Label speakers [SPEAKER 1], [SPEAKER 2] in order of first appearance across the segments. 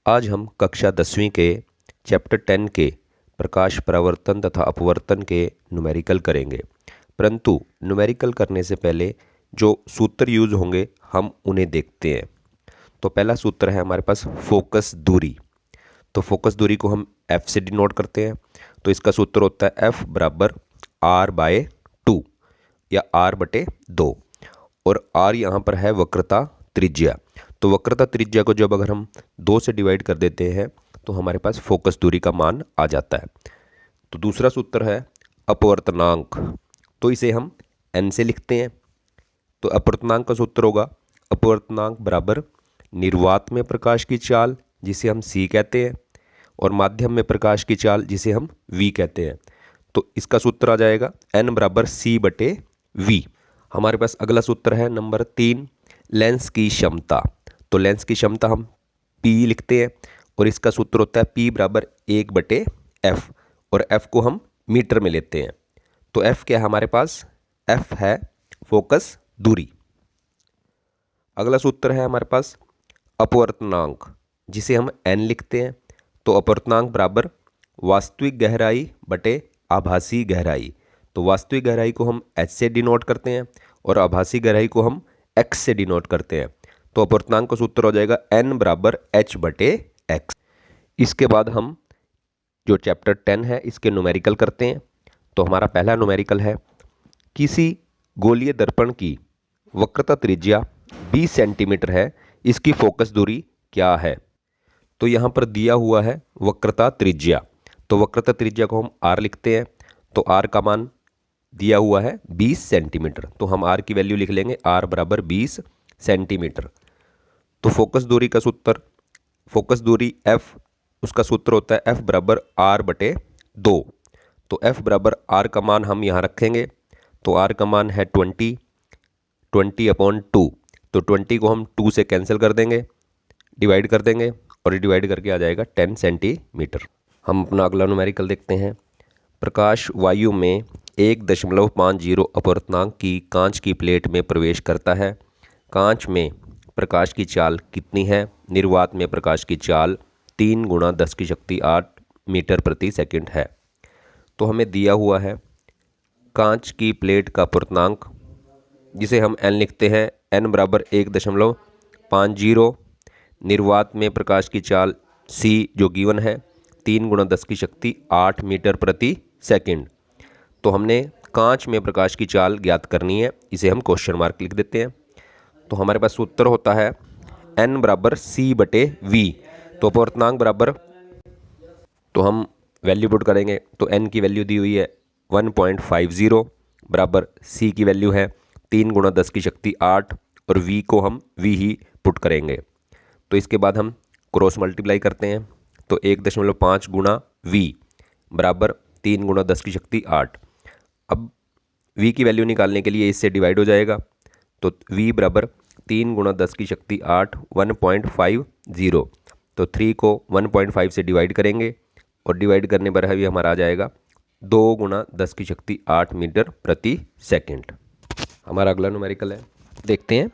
[SPEAKER 1] आज हम कक्षा 10वीं के चैप्टर 10 के प्रकाश परावर्तन तथा अपवर्तन के न्यूमेरिकल करेंगे। परंतु न्यूमेरिकल करने से पहले जो सूत्र यूज होंगे हम उन्हें देखते हैं। तो पहला सूत्र है हमारे पास फोकस दूरी। तो फोकस दूरी को हम F से डिनोट करते हैं। तो इसका सूत्र होता है F बराबर R/2 या R/2 और R यहाँ पर है वक्रता त्रिज्या। तो वक्रता त्रिज्या को जब अगर हम 2 से डिवाइड कर देते हैं तो हमारे पास फोकस दूरी का मान आ जाता है। तो दूसरा सूत्र है अपवर्तनांक। तो इसे हम n से लिखते हैं। तो अपवर्तनांक का सूत्र होगा अपवर्तनांक बराबर निर्वात में प्रकाश की चाल जिसे हम c कहते हैं और माध्यम में प्रकाश की चाल जिसे हम v कहते हैं। तो इसका सूत्र आ जाएगा n बराबर c/v। हमारे पास अगला सूत्र है नंबर 3 लेंस की क्षमता। तो लेंस की क्षमता हम P लिखते हैं और इसका सूत्र होता है P बराबर 1/f और f को हम मीटर में लेते हैं। तो f क्या है हमारे पास? f है फोकस दूरी। अगला सूत्र है हमारे पास अपवर्तनांक जिसे हम n लिखते हैं। तो अपवर्तनांक बराबर वास्तविक गहराई बटे आभासी गहराई। तो वास्तविक गहराई को हम h से डिनोट करते हैं और आभासी गहराई को हम x से डिनोट करते हैं। तो अपवर्तनांक का सूत्र हो जाएगा n बराबर h/x। इसके बाद हम जो चैप्टर 10 है इसके न्यूमेरिकल करते हैं। तो हमारा पहला न्यूमेरिकल है किसी गोलीय दर्पण की वक्रता त्रिज्या 20 सेंटीमीटर है, इसकी फोकस दूरी क्या है? तो यहाँ पर दिया हुआ है वक्रता त्रिज्या। तो वक्रता त्रिज्या को हम r लिखते हैं। तो r का मान दिया हुआ है 20 सेंटीमीटर। तो हम r की वैल्यू लिख लेंगे r बराबर 20 सेंटीमीटर। तो फोकस दूरी का सूत्र, फोकस दूरी f, उसका सूत्र होता है f बराबर R/2। तो f बराबर r का मान हम यहाँ रखेंगे। तो r का मान है 20/2। तो 20 को हम 2 से कैंसिल कर देंगे, डिवाइड कर देंगे और डिवाइड करके आ जाएगा 10 सेंटीमीटर। हम अपना अगला न्यूमेरिकल देखते हैं। प्रकाश वायु में 1.50 अपवर्तनांक की कांच की प्लेट में प्रवेश करता है। कांच में प्रकाश की चाल कितनी है? निर्वात में प्रकाश की चाल 3 × 10⁸ मीटर प्रति सेकंड है। तो हमें दिया हुआ है कांच की प्लेट का अपवर्तनांक जिसे हम n लिखते हैं। n बराबर 1.50। निर्वात में प्रकाश की चाल c जो गिवन है 3 × 10⁸ मीटर प्रति सेकंड। तो हमने कांच में प्रकाश की चाल ज्ञात करनी है, इसे हम क्वेश्चन मार्क लिख देते हैं। तो हमारे पास सूत्र होता है n बराबर c/v। तो अपवर्तनांक बराबर, तो हम वैल्यू पुट करेंगे। तो n की वैल्यू दी हुई है 1.50 बराबर c की वैल्यू है 3 × 10⁸ और v को हम v ही पुट करेंगे। तो इसके बाद हम क्रॉस मल्टीप्लाई करते हैं। तो 1.5 × v बराबर 3 × 10⁸। अब v की वैल्यू निकालने के लिए इससे डिवाइड हो जाएगा। तो v बराबर 3 × 10⁸ 1.50। तो 3 को 1.5 से डिवाइड करेंगे और डिवाइड करने पर भी हमारा आ जाएगा 2 × 10⁸ मीटर प्रति सेकंड। हमारा अगला न्यूमेरिकल है, देखते हैं।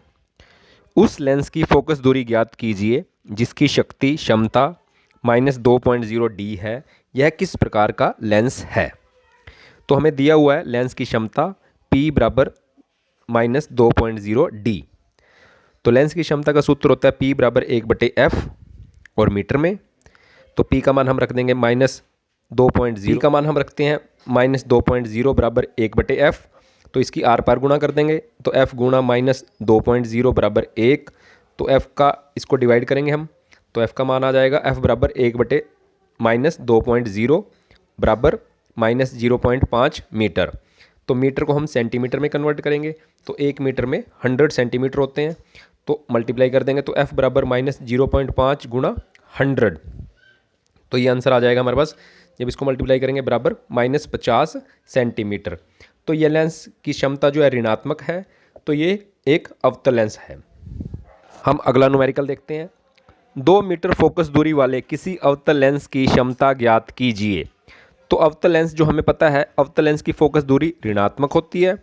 [SPEAKER 1] उस लेंस की फोकस दूरी ज्ञात कीजिए जिसकी शक्ति क्षमता -2.0 d है। यह किस प्रकार का लेंस है? तो हमें दिया हुआ है लेंस की क्षमता P बराबर -2.0 d। तो लेंस की क्षमता का सूत्र होता है P बराबर 1/f और मीटर में। तो P का मान हम रख देंगे -2.0, का मान हम रखते हैं -2.0 बराबर 1/f। तो इसकी आर पार गुणा कर देंगे। तो f गुणा -2.0 बराबर 1। तो f का इसको डिवाइड करेंगे हम। तो f का मान आ जाएगा f बराबर 1/-2.0 बराबर -0.5 मीटर। तो मीटर को हम सेंटीमीटर में कन्वर्ट करेंगे। तो 1 मीटर में 100 सेंटीमीटर होते हैं। तो मल्टीप्लाई कर देंगे। तो f बराबर -0.5 × 100। तो ये आंसर आ जाएगा हमारे पास, जब इसको मल्टीप्लाई करेंगे, बराबर -50 सेंटीमीटर। तो ये लेंस की क्षमता जो है ऋणात्मक है। तो ये एक अवतल लेंस है। हम अगला न्यूमेरिकल देखते हैं। 2 मीटर फोकस दूरी वाले किसी अवतल लेंस की क्षमता ज्ञात कीजिए। तो अवतल लेंस जो हमें पता है, अवतल लेंस की फोकस दूरी ऋणात्मक होती है।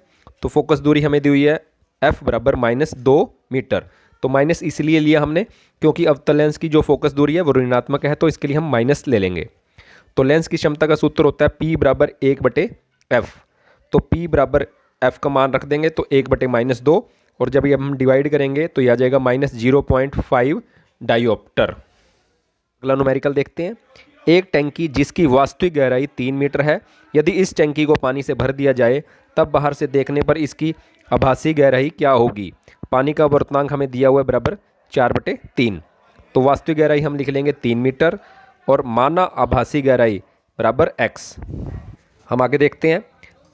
[SPEAKER 1] तो फोकस दूरी हमें दी हुई है f बराबर -2 मीटर।
[SPEAKER 2] तो माइनस इसलिए लिया हमने क्योंकि अवतल लेंस की जो फोकस दूरी है वो ऋणात्मक है, तो इसके लिए हम माइनस ले लेंगे। तो लेंस की क्षमता का सूत्र होता है P बराबर 1/f। तो P बराबर f का मान रख देंगे तो 1/-2, और जब ये हम डिवाइड करेंगे तो ये आ जाएगा -0.5 डायोप्टर। अगला न्यूमेरिकल देखते हैं। एक टैंकी जिसकी वास्तविक गहराई 3 मीटर है, यदि इस टैंकी को पानी से भर दिया जाए तब बाहर से देखने पर इसकी आभासी गहराई क्या होगी। पानी का अपवर्तनांक हमें दिया हुआ है बराबर 4/3। तो वास्तविक गहराई हम लिख लेंगे 3 मीटर और माना आभासी गहराई बराबर x। हम आगे देखते हैं।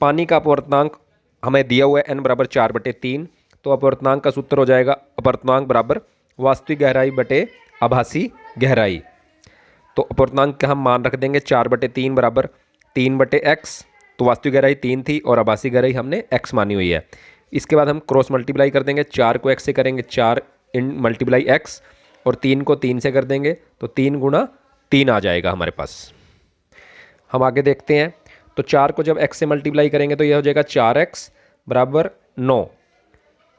[SPEAKER 2] पानी का अपवर्तनांक हमें दिया हुआ है n बराबर 4/3। तो अपवर्तनांक का सूत्र हो जाएगा अपवर्तनांक बराबर वास्तविक गहराई बटे आभासी गहराई। तो अपवर्तनांक का हम मान रख देंगे 4/3 बराबर 3/x। तो वास्तविक गहराई 3 थी और आभासी गहराई हमने x मानी हुई है। इसके बाद हम क्रॉस मल्टीप्लाई कर देंगे, 4 को x से करेंगे 4 इन मल्टीप्लाई x, और 3 को 3 से कर देंगे तो 3 गुणा 3 आ जाएगा हमारे पास। हम आगे देखते हैं। तो 4 को जब x से मल्टीप्लाई करेंगे तो यह हो जाएगा 4x बराबर 9।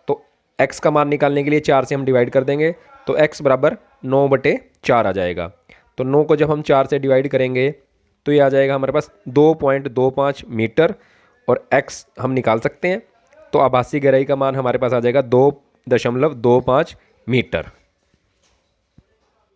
[SPEAKER 2] तो x का मान निकालने के लिए 4 से हम डिवाइड कर देंगे तो x बराबर 9/4 आ जाएगा। तो 9 को जब हम 4 से डिवाइड करेंगे तो ये आ जाएगा हमारे पास 2.25 मीटर, और x हम निकाल सकते हैं। तो आभासी गहराई का मान हमारे पास आ जाएगा 2.25 मीटर।